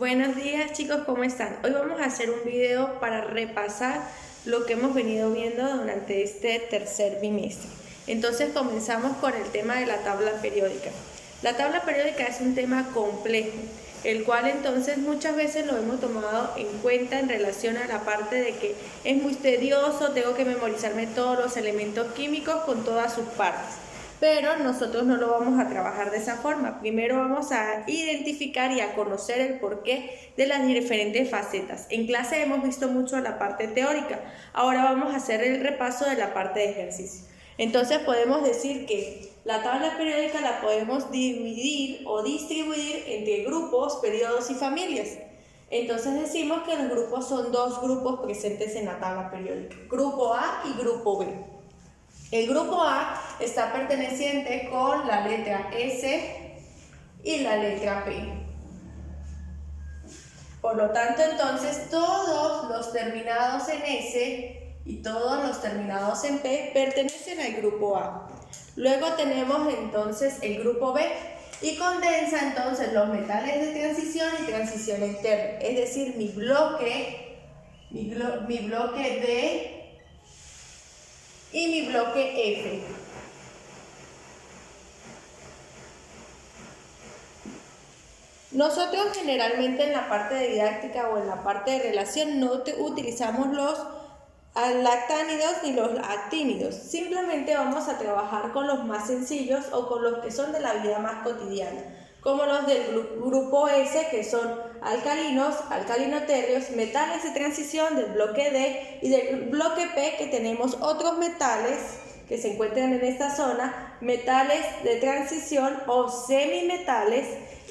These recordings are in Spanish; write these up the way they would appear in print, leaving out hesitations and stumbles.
Buenos días chicos, ¿cómo están? Hoy vamos a hacer un video para repasar lo que hemos venido viendo durante este tercer bimestre. Entonces comenzamos con el tema de la tabla periódica. La tabla periódica es un tema complejo, el cual entonces muchas veces lo hemos tomado en cuenta en relación a la parte de que es muy tedioso, tengo que memorizarme todos los elementos químicos con todas sus partes. Pero nosotros no lo vamos a trabajar de esa forma. Primero vamos a identificar y a conocer el porqué de las diferentes facetas. En clase hemos visto mucho la parte teórica. Ahora vamos a hacer el repaso de la parte de ejercicio. Entonces podemos decir que la tabla periódica la podemos dividir o distribuir entre grupos, periodos y familias. Entonces decimos que los grupos son dos grupos presentes en la tabla periódica. Grupo A y grupo B. El grupo A está perteneciente con la letra S y la letra P. Por lo tanto, entonces, todos los terminados en S y todos los terminados en P pertenecen al grupo A. Luego tenemos entonces el grupo B y condensa entonces los metales de transición y transición interna. Es decir, mi bloque D y mi bloque F. Nosotros generalmente en la parte de didáctica o en la parte de relación no utilizamos los lactánidos ni los actínidos. Simplemente vamos a trabajar con los más sencillos o con los que son de la vida más cotidiana, como los del grupo S, que son alcalinos, alcalinoterrios, metales de transición del bloque D, y del bloque P, que tenemos otros metales que se encuentran en esta zona, metales de transición o semimetales,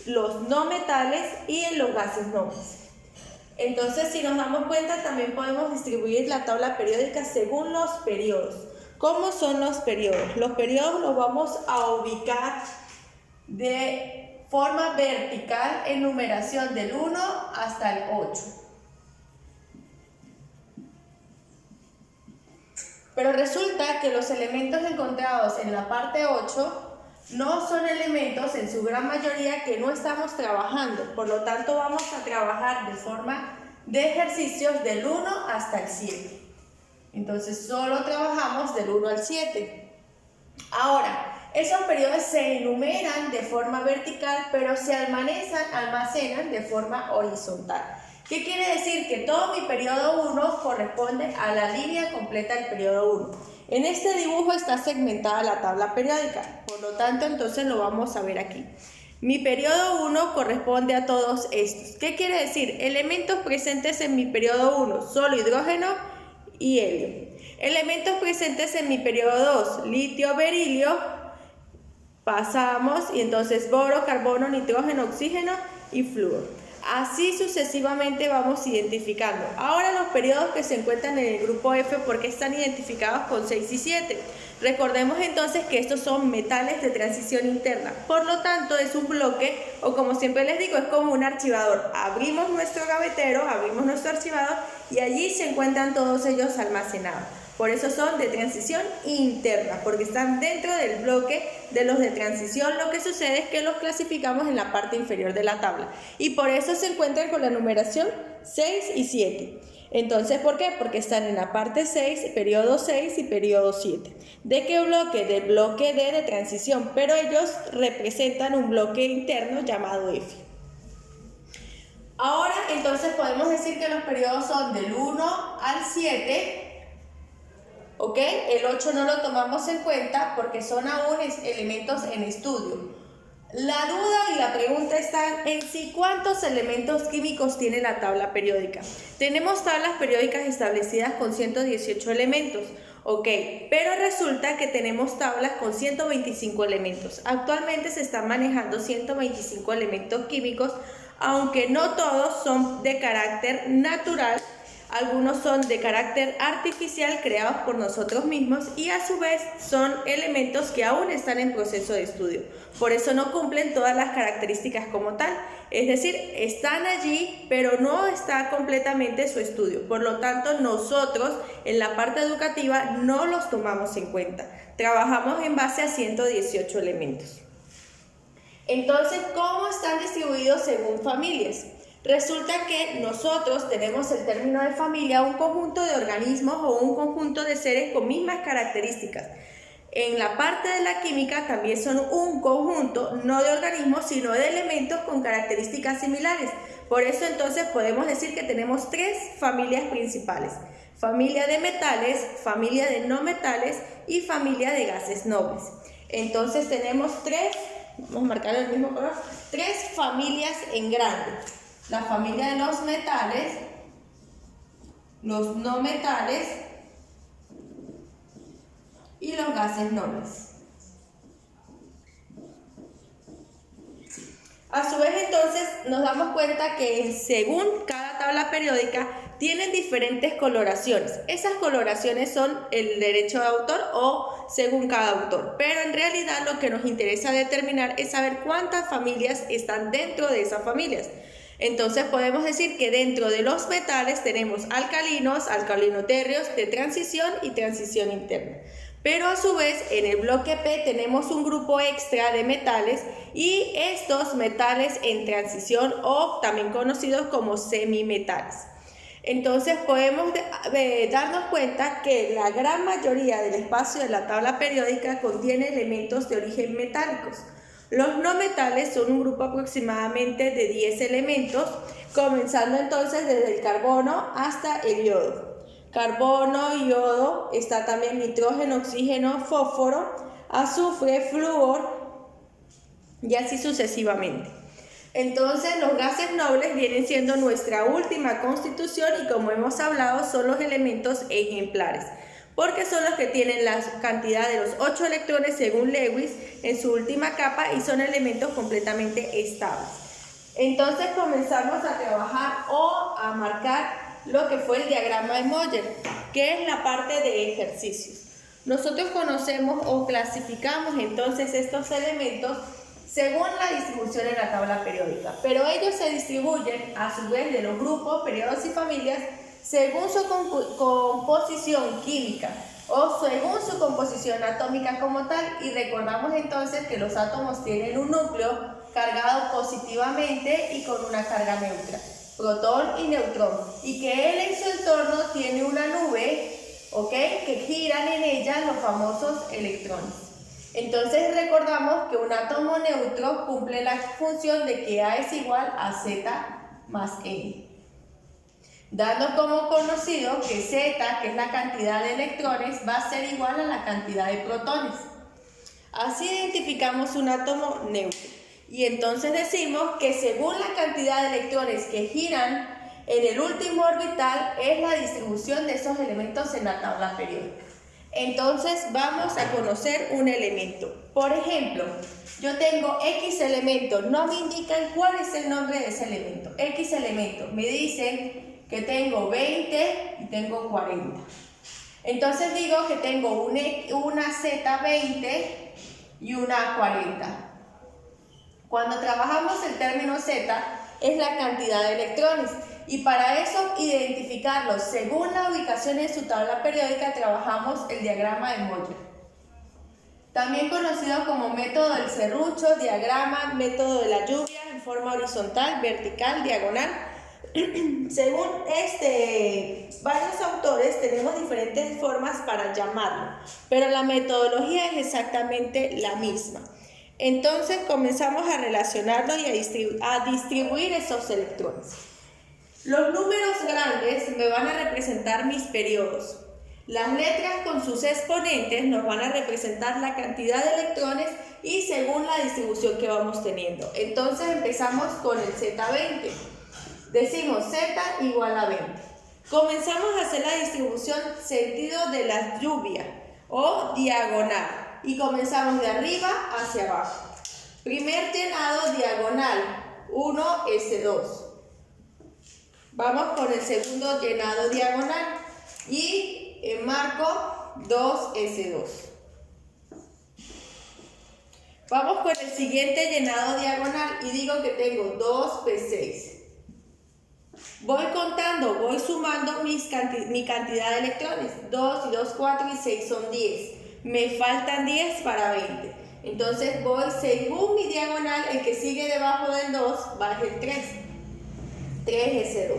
los no metales y los gases nobles. Entonces, si nos damos cuenta, también podemos distribuir la tabla periódica según los periodos. ¿Cómo son los periodos? Los periodos los vamos a ubicar de forma vertical en numeración del 1 hasta el 8. Pero resulta que los elementos encontrados en la parte 8 no son elementos en su gran mayoría que no estamos trabajando. Por lo tanto, vamos a trabajar de forma de ejercicios del 1 hasta el 7. Entonces, solo trabajamos del 1 al 7. Ahora, esos periodos se enumeran de forma vertical, pero se almacenan de forma horizontal. ¿Qué quiere decir? Que todo mi periodo 1 corresponde a la línea completa del periodo 1. En este dibujo está segmentada la tabla periódica, por lo tanto, entonces lo vamos a ver aquí. Mi periodo 1 corresponde a todos estos. ¿Qué quiere decir? Elementos presentes en mi periodo 1, solo hidrógeno y helio. Elementos presentes en mi periodo 2, litio, berilio, pasamos y entonces boro, carbono, nitrógeno, oxígeno y flúor. Así sucesivamente vamos identificando. Ahora los periodos que se encuentran en el grupo F, porque están identificados con 6 y 7. Recordemos entonces que estos son metales de transición interna. Por lo tanto, es un bloque, o como siempre les digo, es como un archivador. Abrimos nuestro gavetero, abrimos nuestro archivador y allí se encuentran todos ellos almacenados. Por eso son de transición interna, porque están dentro del bloque de los de transición. Lo que sucede es que los clasificamos en la parte inferior de la tabla. Y por eso se encuentran con la numeración 6 y 7. Entonces, ¿por qué? Porque están en la parte 6, periodo 6 y periodo 7. ¿De qué bloque? Del bloque D de transición, pero ellos representan un bloque interno llamado F. Ahora, entonces, podemos decir que los periodos son del 1 al 7. ¿Ok? El 8 no lo tomamos en cuenta porque son aún elementos en estudio. La duda y la pregunta están en si cuántos elementos químicos tiene la tabla periódica. Tenemos tablas periódicas establecidas con 118 elementos, ¿ok? Pero resulta que tenemos tablas con 125 elementos. Actualmente se están manejando 125 elementos químicos, aunque no todos son de carácter natural. Algunos son de carácter artificial creados por nosotros mismos y a su vez son elementos que aún están en proceso de estudio. Por eso no cumplen todas las características como tal. Es decir, están allí, pero no está completamente su estudio. Por lo tanto, nosotros en la parte educativa no los tomamos en cuenta. Trabajamos en base a 118 elementos. Entonces, ¿cómo están distribuidos según familias? Resulta que nosotros tenemos el término de familia, un conjunto de organismos o un conjunto de seres con mismas características. En la parte de la química también son un conjunto, no de organismos, sino de elementos con características similares. Por eso entonces podemos decir que tenemos 3 familias principales: familia de metales, familia de no metales y familia de gases nobles. Entonces tenemos 3, vamos a marcar el mismo color, 3 familias en grande: la familia de los metales, los no metales y los gases nobles. A su vez, entonces, nos damos cuenta que según cada tabla periódica tienen diferentes coloraciones. Esas coloraciones son el derecho de autor o según cada autor. Pero en realidad lo que nos interesa determinar es saber cuántas familias están dentro de esas familias. Entonces podemos decir que dentro de los metales tenemos alcalinos, alcalinoterrios, de transición y transición interna. Pero a su vez en el bloque P tenemos un grupo extra de metales y estos metales en transición, o también conocidos como semimetales. Entonces podemos darnos cuenta que la gran mayoría del espacio de la tabla periódica contiene elementos de origen metálicos. Los no metales son un grupo aproximadamente de 10 elementos, comenzando entonces desde el carbono hasta el yodo. Carbono, yodo, está también nitrógeno, oxígeno, fósforo, azufre, flúor y así sucesivamente. Entonces los gases nobles vienen siendo nuestra última constitución y, como hemos hablado, son los elementos ejemplares, porque son los que tienen la cantidad de los 8 electrones según Lewis en su última capa y son elementos completamente estables. Entonces comenzamos a trabajar o a marcar lo que fue el diagrama de Moller, que es la parte de ejercicios. Nosotros conocemos o clasificamos entonces estos elementos según la distribución en la tabla periódica, pero ellos se distribuyen a su vez de los grupos, periodos y familias según su composición química o según su composición atómica como tal, y recordamos entonces que los átomos tienen un núcleo cargado positivamente y con una carga neutra, protón y neutrón, y que él en su entorno tiene una nube, que giran en ella los famosos electrones. Entonces recordamos que un átomo neutro cumple la función de que A es igual a Z más N, dando como conocido que Z, que es la cantidad de electrones, va a ser igual a la cantidad de protones. Así identificamos un átomo neutro. Y entonces decimos que según la cantidad de electrones que giran en el último orbital es la distribución de esos elementos en la tabla periódica. Entonces vamos a conocer un elemento. Por ejemplo, yo tengo X elementos, no me indican cuál es el nombre de ese elemento. X elementos, me dicen que tengo 20 y tengo 40. Entonces digo que tengo una Z20 y una 40. Cuando trabajamos el término Z es la cantidad de electrones, y para eso identificarlos según la ubicación en su tabla periódica trabajamos el diagrama de Moller, también conocido como método del serrucho, diagrama, método de la lluvia en forma horizontal, vertical, diagonal. Según varios autores tenemos diferentes formas para llamarlo, pero la metodología es exactamente la misma. Entonces comenzamos a relacionarlo y a distribuir esos electrones. Los números grandes me van a representar mis periodos. Las letras con sus exponentes nos van a representar la cantidad de electrones y según la distribución que vamos teniendo. Entonces empezamos con el Z20. Decimos Z igual a 20. Comenzamos a hacer la distribución sentido de la lluvia o diagonal. Y comenzamos de arriba hacia abajo. Primer llenado diagonal, 1S2. Vamos con el segundo llenado diagonal y marco 2S2. Vamos con el siguiente llenado diagonal y digo que tengo 2P6. Voy contando, voy sumando mi cantidad de electrones. 2 y 2, 4 y 6 son 10. Me faltan 10 para 20. Entonces voy según mi diagonal, el que sigue debajo del 2 va a ser 3. 3s2.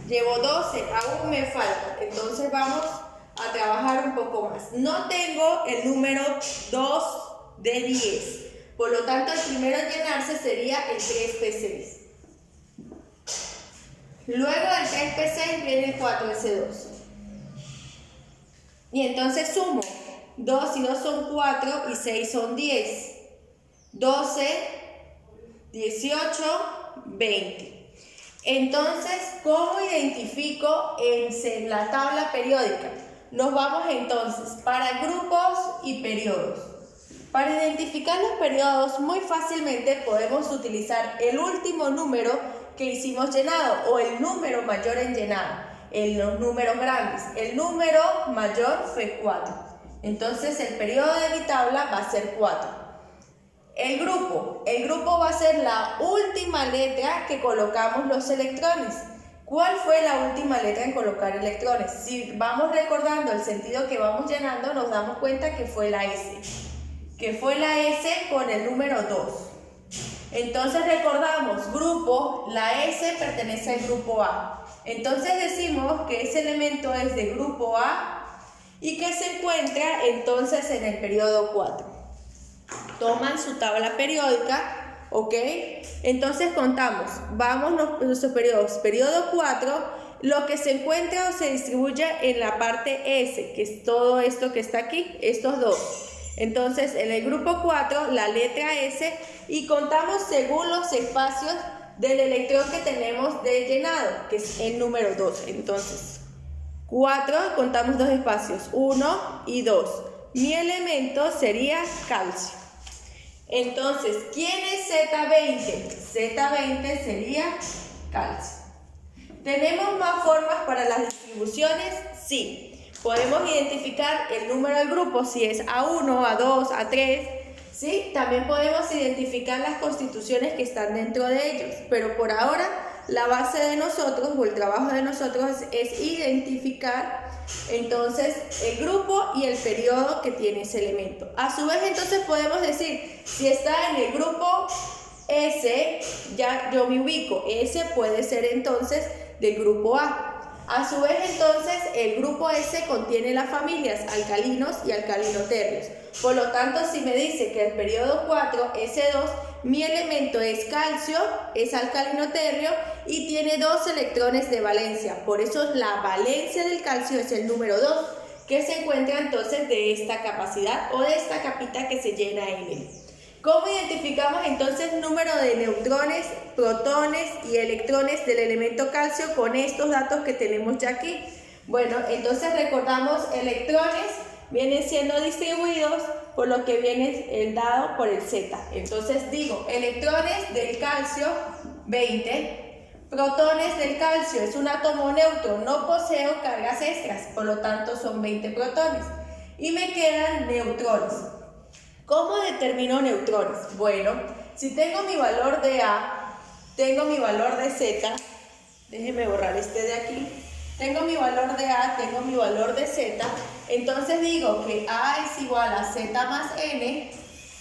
Llevo 12, aún me falta, entonces vamos a trabajar un poco más. No tengo el número 2 de 10, por lo tanto el primero en llenarse sería el 3p6. Luego del 3p6 viene el 4s2. Y entonces sumo, 2 y 2 son 4 y 6 son 10. 12, 18, 20. Entonces, ¿cómo identifico en la tabla periódica? Nos vamos entonces para grupos y periodos. Para identificar los periodos muy fácilmente podemos utilizar el último número que hicimos llenado o el número mayor en llenado, en los números grandes. El número mayor fue 4. Entonces el periodo de mi tabla va a ser 4. El grupo va a ser la última letra que colocamos los electrones. ¿Cuál fue la última letra en colocar electrones? Si vamos recordando el sentido que vamos llenando, nos damos cuenta que fue la S. Que fue la S con el número 2. Entonces recordamos, grupo, la S pertenece al grupo A. Entonces decimos que ese elemento es de grupo A y que se encuentra entonces en el periodo 4. Toman su tabla periódica, ¿ok? Entonces contamos, vamos nuestros periodos. Periodo 4, lo que se encuentra o se distribuye en la parte S, que es todo esto que está aquí, estos dos. Entonces, en el grupo 4, la letra S, y contamos según los espacios del electrón que tenemos de llenado, que es el número 2. Entonces, 4, contamos dos espacios, 1 y 2. Mi elemento sería calcio. Entonces, ¿quién es Z20? Z20 sería calcio. ¿Tenemos más formas para las distribuciones? Sí. Podemos identificar el número del grupo, si es A1, A2, A3, ¿sí? También podemos identificar las constituciones que están dentro de ellos, pero por ahora la base de nosotros o el trabajo de nosotros es identificar entonces el grupo y el periodo que tiene ese elemento. A su vez entonces podemos decir, si está en el grupo S, ya yo me ubico, S puede ser entonces del grupo A. A su vez entonces el grupo S contiene las familias alcalinos y alcalinoterrios. Por lo tanto, si me dice que el periodo 4, S2, mi elemento es calcio, es alcalinoterrio y tiene 2 electrones de valencia. Por eso la valencia del calcio es el número 2, que se encuentra entonces de esta capacidad o de esta capita que se llena en él. ¿Cómo identificamos entonces el número de neutrones, protones y electrones del elemento calcio con estos datos que tenemos ya aquí? Bueno, entonces recordamos electrones vienen siendo distribuidos por lo que viene el dado por el Z. Entonces digo, electrones del calcio 20, protones del calcio es un átomo neutro, no posee cargas extras, por lo tanto son 20 protones. Y me quedan neutrones. ¿Cómo determino neutrones? Bueno, si tengo mi valor de A, tengo mi valor de Z, déjenme borrar este de aquí, tengo mi valor de A, tengo mi valor de Z, entonces digo que A es igual a Z más N,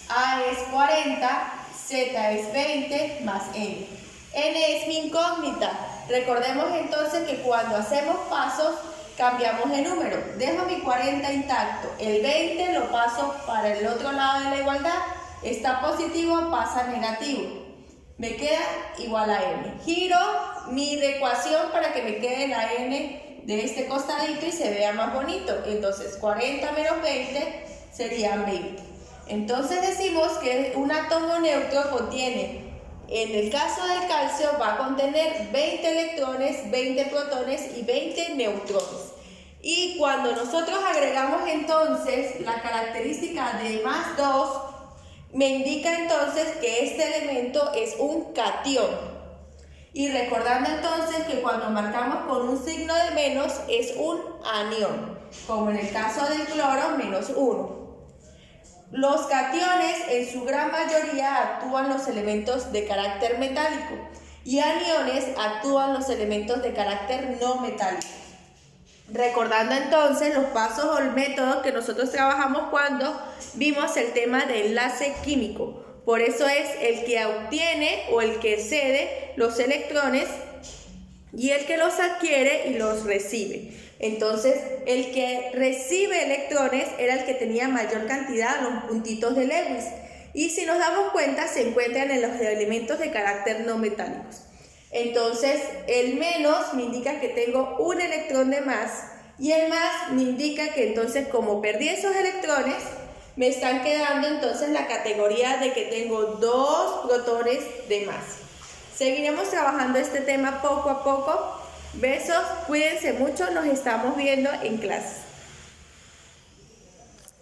A es 40, Z es 20 más N. N es mi incógnita. Recordemos entonces que cuando hacemos pasos, cambiamos de número. Dejo mi 40 intacto. El 20 lo paso para el otro lado de la igualdad. Está positivo, pasa negativo. Me queda igual a n. Giro mi ecuación para que me quede la n de este costadito y se vea más bonito. Entonces 40 menos 20 serían 20. Entonces decimos que un átomo neutro contiene, en el caso del calcio, va a contener 20 electrones, 20 protones y 20 neutrones. Y cuando nosotros agregamos entonces la característica de más 2, me indica entonces que este elemento es un catión. Y recordando entonces que cuando marcamos con un signo de menos es un anión, como en el caso del cloro, -1. Los cationes en su gran mayoría actúan los elementos de carácter metálico y aniones actúan los elementos de carácter no metálico. Recordando entonces los pasos o el método que nosotros trabajamos cuando vimos el tema de enlace químico. Por eso es el que obtiene o el que cede los electrones y el que los adquiere y los recibe. Entonces, el que recibe electrones era el que tenía mayor cantidad, los puntitos de Lewis. Y si nos damos cuenta, se encuentran en los elementos de carácter no metálicos. Entonces, el menos me indica que tengo un electrón de más, y el más me indica que entonces, como perdí esos electrones, me están quedando entonces la categoría de que tengo 2 protones de más. Seguiremos trabajando este tema poco a poco. Besos, cuídense mucho, nos estamos viendo en clase.